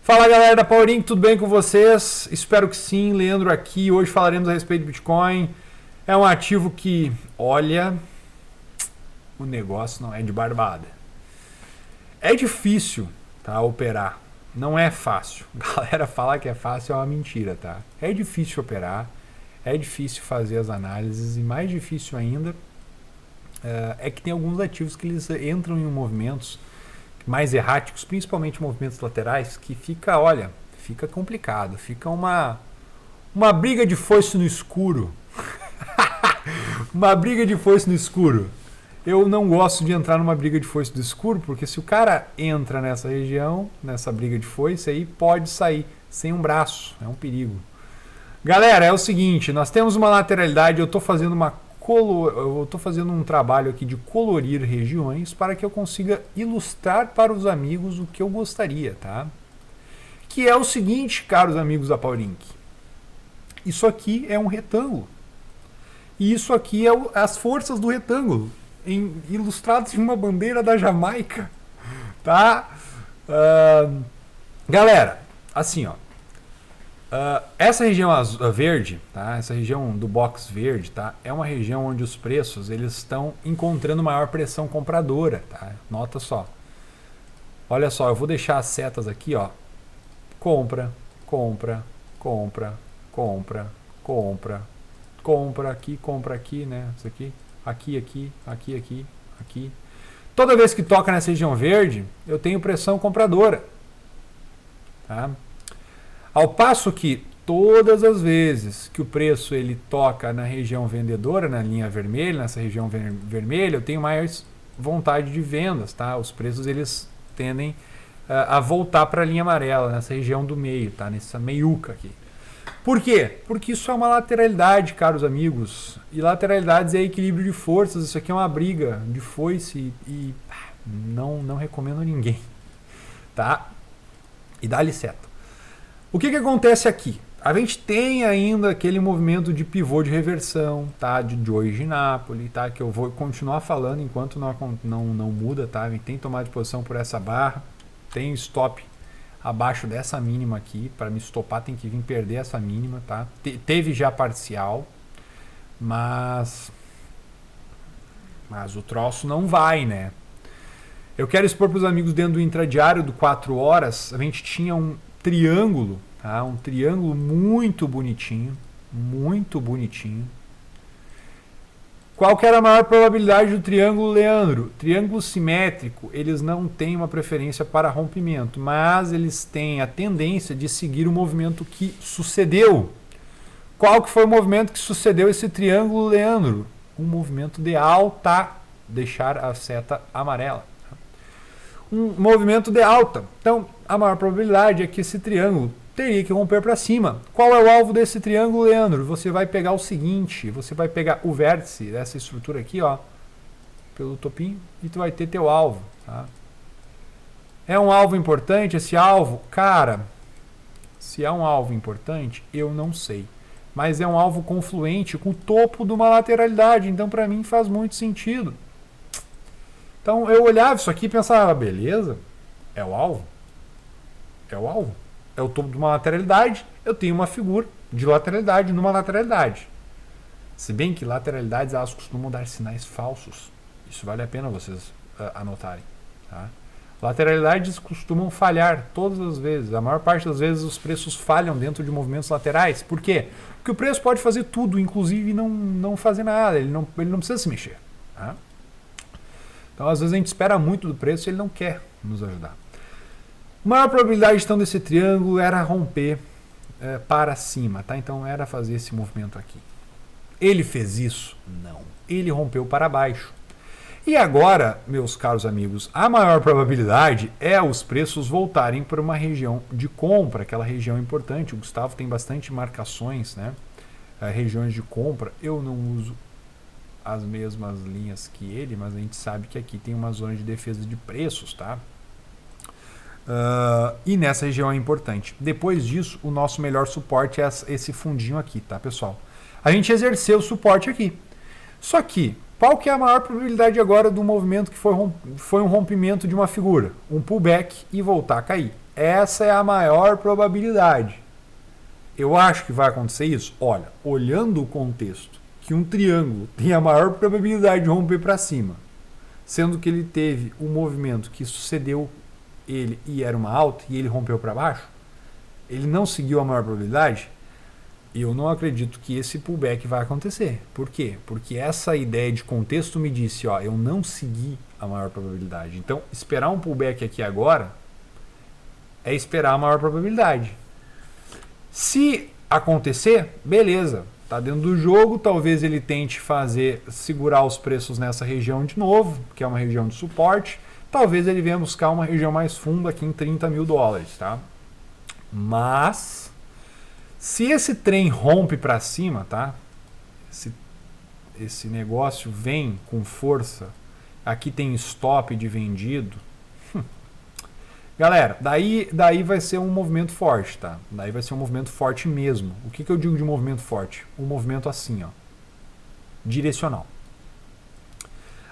Fala galera da Powerink, tudo bem com vocês? Espero que sim, Leandro aqui. Hoje falaremos a respeito do Bitcoin. É um ativo que, olha, o negócio não é de barbada. É difícil, tá, operar. Não é fácil. Galera, falar que é fácil é uma mentira, tá? É difícil operar, é difícil fazer as análises e mais difícil ainda é que tem alguns ativos que eles entram em movimentos mais erráticos, principalmente movimentos laterais, que fica, olha, fica complicado, fica uma briga de foice no escuro. Uma briga de foice no escuro. Eu não gosto de entrar numa briga de foice no escuro, porque se o cara entra nessa região, nessa briga de foice, aí pode sair sem um braço, é um perigo. Galera, é o seguinte, nós temos uma lateralidade, eu estou fazendo um trabalho aqui de colorir regiões para que eu consiga ilustrar para os amigos o que eu gostaria, tá? Que é o seguinte, caros amigos da Powerink. Isso aqui é um retângulo. E isso aqui é as forças do retângulo, ilustrados em uma bandeira da Jamaica, tá? Galera, assim, ó. Essa região verde, tá? Essa região do box verde, tá? É uma região onde os preços eles estão encontrando maior pressão compradora, tá? Nota só. Olha só, eu vou deixar as setas aqui, ó. Compra, compra, compra, compra, compra, compra aqui, né? Isso aqui, aqui. Toda vez que toca nessa região verde, eu tenho pressão compradora, tá? Ao passo que todas as vezes que o preço ele toca na região vendedora, na linha vermelha, nessa região vermelha, eu tenho mais vontade de vendas, tá? Os preços eles tendem a voltar para a linha amarela, nessa região do meio, tá? Nessa meiuca aqui. Por quê? Porque isso é uma lateralidade, caros amigos. E lateralidades é equilíbrio de forças. Isso aqui é uma briga de foice e não recomendo a ninguém, tá? E dá-lhe seta. O que acontece aqui? A gente tem ainda aquele movimento de pivô de reversão, tá? De Joey de Napoli, tá? Que eu vou continuar falando enquanto não muda, tá? A gente tem que tomar de posição por essa barra. Tem stop abaixo dessa mínima aqui. Para me estopar tem que vir perder essa mínima, tá? Teve já parcial, mas o troço não vai, né? Eu quero expor para os amigos dentro do intradiário do 4 horas. A gente tinha um triângulo, tá? Um triângulo muito bonitinho, muito bonitinho. Qual que era a maior probabilidade do triângulo, Leandro? Triângulo simétrico, eles não têm uma preferência para rompimento, mas eles têm a tendência de seguir o movimento que sucedeu. Qual que foi o movimento que sucedeu esse triângulo, Leandro? Um movimento de alta, deixar a seta amarela. Um movimento de alta. Então, a maior probabilidade é que esse triângulo teria que romper para cima. Qual é o alvo desse triângulo, Leandro? Você vai pegar o seguinte, você vai pegar o vértice dessa estrutura aqui, ó, pelo topinho, e tu vai ter teu alvo, tá? É um alvo importante esse alvo? Cara, se é um alvo importante, eu não sei. Mas é um alvo confluente com o topo de uma lateralidade, então para mim faz muito sentido. Então eu olhava isso aqui e pensava, beleza, é o alvo? É o alvo? É o topo de uma lateralidade, eu tenho uma figura de lateralidade numa lateralidade. Se bem que lateralidades elas costumam dar sinais falsos. Isso vale a pena vocês anotarem. Tá? Lateralidades costumam falhar todas as vezes. A maior parte das vezes os preços falham dentro de movimentos laterais. Por quê? Porque o preço pode fazer tudo, inclusive não fazer nada. Ele não precisa se mexer. Tá? Então às vezes a gente espera muito do preço e ele não quer nos ajudar. A maior probabilidade então desse triângulo era romper para cima, tá? Então era fazer esse movimento aqui. Ele fez isso? Não. Ele rompeu para baixo. E agora, meus caros amigos, a maior probabilidade é os preços voltarem para uma região de compra, aquela região importante. O Gustavo tem bastante marcações, né? Regiões de compra. Eu não uso as mesmas linhas que ele, mas a gente sabe que aqui tem uma zona de defesa de preços, tá? E nessa região é importante. Depois disso, o nosso melhor suporte é esse fundinho aqui, tá, pessoal? A gente exerceu o suporte aqui. Só que, qual que é a maior probabilidade agora do movimento que foi um rompimento de uma figura? Um pullback e voltar a cair. essa é a maior probabilidade. Eu acho que vai acontecer isso? Olha, olhando o contexto, que um triângulo tem a maior probabilidade de romper para cima, sendo que ele teve um movimento que sucedeu ele e era uma alta e ele rompeu para baixo, ele não seguiu a maior probabilidade, eu não acredito que esse pullback vai acontecer. Por quê? Porque essa ideia de contexto me disse, ó, eu não segui a maior probabilidade. Então, esperar um pullback aqui agora é esperar a maior probabilidade. Se acontecer, beleza, tá dentro do jogo, talvez ele tente segurar os preços nessa região de novo, que é uma região de suporte, talvez ele venha buscar uma região mais funda aqui em 30 mil dólares, tá? Mas, se esse trem rompe para cima, tá? Esse negócio vem com força, aqui tem stop de vendido, galera, daí vai ser um movimento forte, tá? Daí vai ser um movimento forte mesmo. O que eu digo de movimento forte? Um movimento assim, ó, direcional.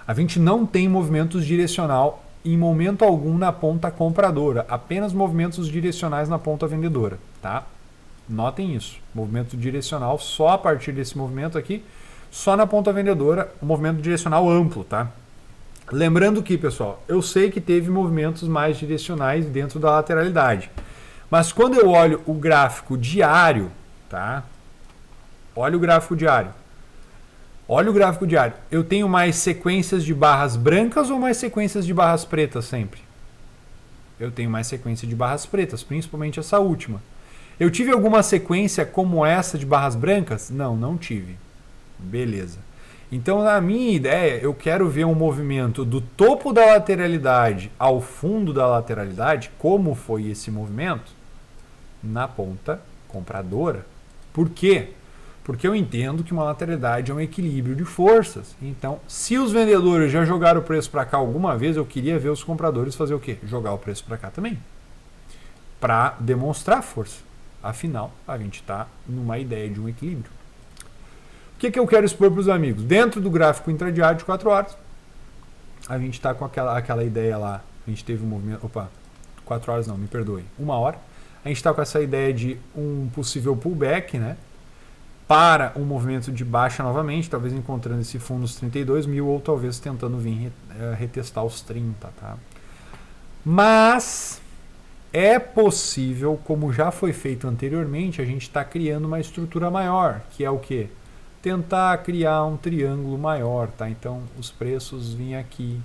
A gente não tem movimentos direcional em momento algum na ponta compradora, apenas movimentos direcionais na ponta vendedora, tá? Notem isso, movimento direcional só a partir desse movimento aqui, só na ponta vendedora, um movimento direcional amplo, tá? Lembrando que, pessoal, eu sei que teve movimentos mais direcionais dentro da lateralidade, mas quando eu olho o gráfico diário, tá? Olha o gráfico diário. Olha o gráfico diário. Eu tenho mais sequências de barras brancas ou mais sequências de barras pretas sempre? Eu tenho mais sequência de barras pretas, principalmente essa última. Eu tive alguma sequência como essa de barras brancas? Não, não tive. Beleza. Então, na minha ideia, eu quero ver um movimento do topo da lateralidade ao fundo da lateralidade, como foi esse movimento, na ponta compradora. Por quê? Porque eu entendo que uma lateralidade é um equilíbrio de forças. Então, se os vendedores já jogaram o preço para cá alguma vez, eu queria ver os compradores fazer o quê? Jogar o preço para cá também. Para demonstrar força. Afinal, a gente está numa ideia de um equilíbrio. O que eu quero expor para os amigos? Dentro do gráfico intradiário de 4 horas, a gente está com aquela ideia lá. A gente teve um movimento... Opa, 4 horas não, me perdoe. 1 hora. A gente está com essa ideia de um possível pullback, né? Para um movimento de baixa novamente, talvez encontrando esse fundo nos 32 mil ou talvez tentando vir retestar os 30, tá? Mas é possível, como já foi feito anteriormente, a gente está criando uma estrutura maior, que é o quê? Tentar criar um triângulo maior, tá? Então os preços vêm aqui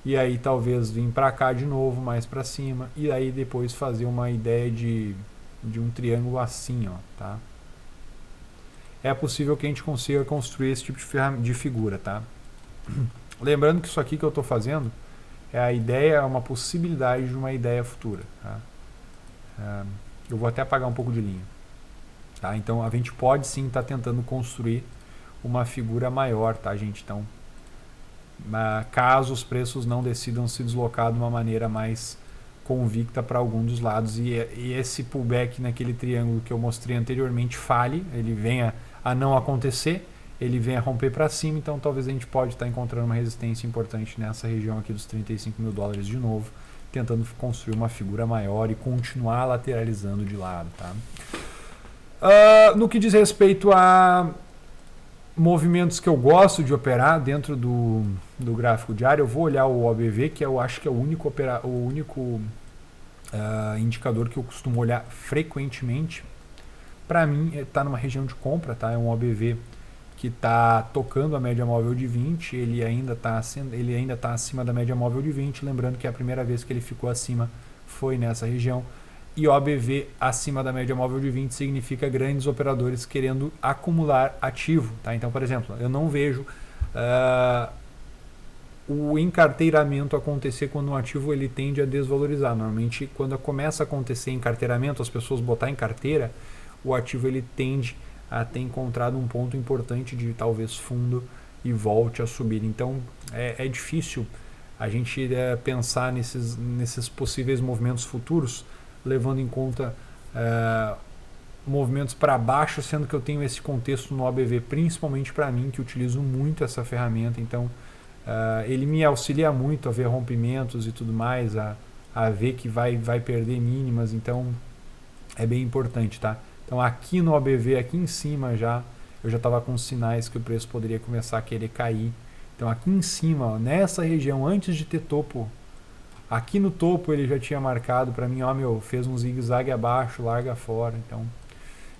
e aí talvez vir para cá de novo, mais para cima, e aí depois fazer uma ideia de um triângulo assim, ó, tá? É possível que a gente consiga construir esse tipo de figura, tá? Lembrando que isso aqui que eu estou fazendo é a ideia, é uma possibilidade de uma ideia futura, tá? Eu vou até apagar um pouco de linha, tá? Então a gente pode sim estar tentando construir uma figura maior, tá, gente? Então, caso os preços não decidam se deslocar de uma maneira mais convicta para algum dos lados e esse pullback naquele triângulo que eu mostrei anteriormente falhe, ele venha a não acontecer, ele venha romper para cima, então talvez a gente pode estar encontrando uma resistência importante nessa região aqui dos 35 mil dólares de novo, tentando construir uma figura maior e continuar lateralizando de lado, tá? No que diz respeito a movimentos que eu gosto de operar dentro do gráfico diário, eu vou olhar o OBV, que eu acho que é o único indicador que eu costumo olhar frequentemente. Para mim, está numa região de compra, tá? É um OBV que está tocando a média móvel de 20, ele ainda está acima da média móvel de 20, lembrando que a primeira vez que ele ficou acima foi nessa região. E OBV acima da média móvel de 20 significa grandes operadores querendo acumular ativo, tá? Então, por exemplo, eu não vejo o encarteiramento acontecer quando um ativo ele tende a desvalorizar. Normalmente, quando começa a acontecer encarteiramento, as pessoas botar em carteira, o ativo ele tende a ter encontrado um ponto importante de talvez fundo e volte a subir. Então, é difícil a gente pensar nesses possíveis movimentos futuros, levando em conta movimentos para baixo, sendo que eu tenho esse contexto no OBV, principalmente para mim, que utilizo muito essa ferramenta. Então, ele me auxilia muito a ver rompimentos e tudo mais, a a ver que vai perder mínimas, então é bem importante, tá? Então aqui no OBV, aqui em cima eu já estava com sinais que o preço poderia começar a querer cair. Então aqui em cima, ó, nessa região, antes de ter topo, aqui no topo ele já tinha marcado para mim, ó, fez um zigue-zague abaixo, larga fora. Então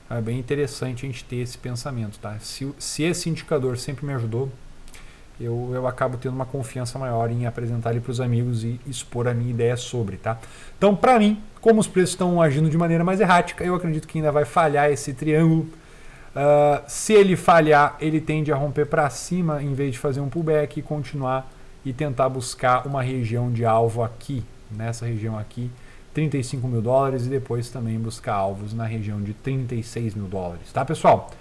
é bem interessante a gente ter esse pensamento, tá? Se esse indicador sempre me ajudou, eu acabo tendo uma confiança maior em apresentar ele para os amigos e expor a minha ideia sobre, tá? Então, para mim, como os preços estão agindo de maneira mais errática, eu acredito que ainda vai falhar esse triângulo. Se ele falhar, ele tende a romper para cima em vez de fazer um pullback e continuar e tentar buscar uma região de alvo aqui, nessa região aqui, 35 mil dólares, e depois também buscar alvos na região de 36 mil dólares, tá, pessoal?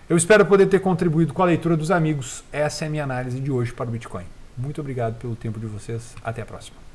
Eu espero poder ter contribuído com a leitura dos amigos. Essa é a minha análise de hoje para o Bitcoin. Muito obrigado pelo tempo de vocês. Até a próxima.